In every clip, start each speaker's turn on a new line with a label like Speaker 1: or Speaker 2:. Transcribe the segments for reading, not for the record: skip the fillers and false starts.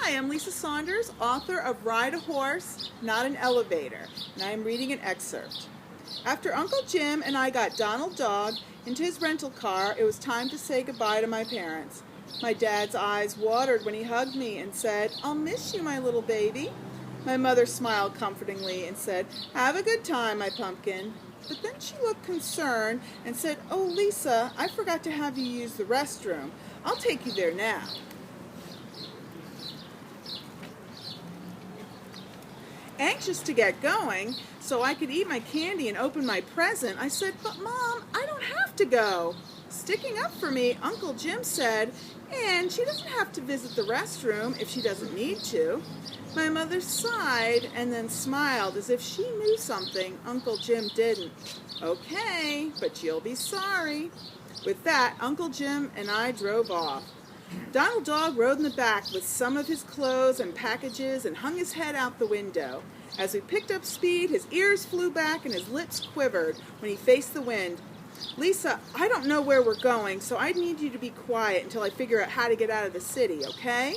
Speaker 1: Hi, I'm Lisa Saunders, author of Ride a Horse, Not an Elevator, and I am reading an excerpt. After Uncle Jim and I got Donald Dog into his rental car, it was time to say goodbye to my parents. My dad's eyes watered when he hugged me and said, "I'll miss you, my little baby." My mother smiled comfortingly and said, "Have a good time, my pumpkin." But then she looked concerned and said, "Oh, Lisa, I forgot to have you use the restroom. I'll take you there now." Anxious to get going so I could eat my candy and open my present, I said, "But Mom, I don't have to go." Sticking up for me, Uncle Jim said, "And she doesn't have to visit the restroom if she doesn't need to." My mother sighed and then smiled as if she knew something Uncle Jim didn't. "Okay, but you'll be sorry." With that, Uncle Jim and I drove off. Donald Dog rode in the back with some of his clothes and packages and hung his head out the window. As we picked up speed, his ears flew back and his lips quivered when he faced the wind. "Lisa, I don't know where we're going, so I need you to be quiet until I figure out how to get out of the city, okay?"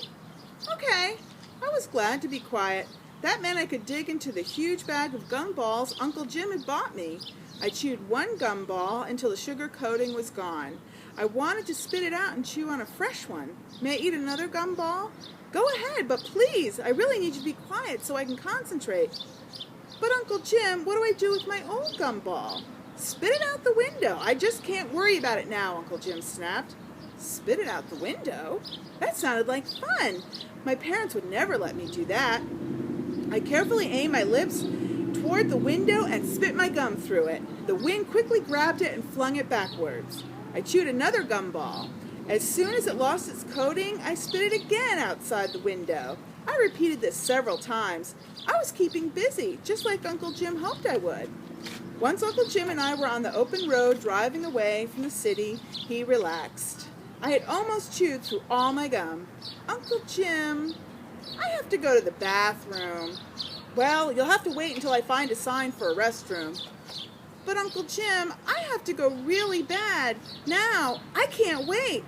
Speaker 1: "Okay." I was glad to be quiet. That meant I could dig into the huge bag of gumballs Uncle Jim had bought me. I chewed one gumball until the sugar coating was gone. I wanted to spit it out and chew on a fresh one. "May I eat another gumball?" "Go ahead, but please, I really need you to be quiet so I can concentrate." "But Uncle Jim, what do I do with my old gumball?" "Spit it out the window. I just can't worry about it now," Uncle Jim snapped. Spit it out the window? That sounded like fun. My parents would never let me do that. I carefully aimed my lips toward the window and spit my gum through it. The wind quickly grabbed it and flung it backwards. I chewed another gumball. As soon as it lost its coating, I spit it again outside the window. I repeated this several times. I was keeping busy, just like Uncle Jim hoped I would. Once Uncle Jim and I were on the open road driving away from the city, he relaxed. I had almost chewed through all my gum. "Uncle Jim, I have to go to the bathroom." "Well, you'll have to wait until I find a sign for a restroom." "But Uncle Jim, I have to go really bad. Now, I can't wait."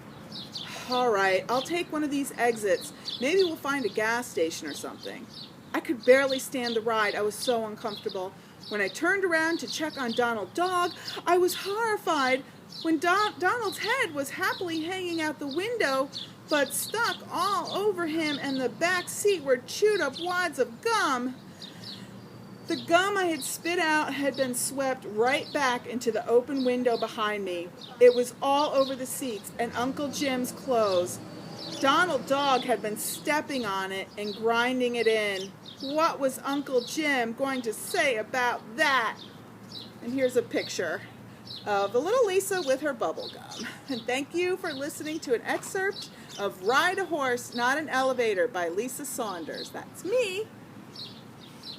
Speaker 1: "All right, I'll take one of these exits. Maybe we'll find a gas station or something." I could barely stand the ride. I was so uncomfortable. When I turned around to check on Donald Dog, I was horrified. When Donald's head was happily hanging out the window, but stuck all over him and the back seat were chewed up wads of gum. The gum I had spit out had been swept right back into the open window behind me. It was all over the seats and Uncle Jim's clothes. Donald Dog had been stepping on it and grinding it in. What was Uncle Jim going to say about that? And here's a picture of the little Lisa with her bubble gum. And thank you for listening to an excerpt of Ride a Horse, Not an Elevator by Lisa Saunders. That's me.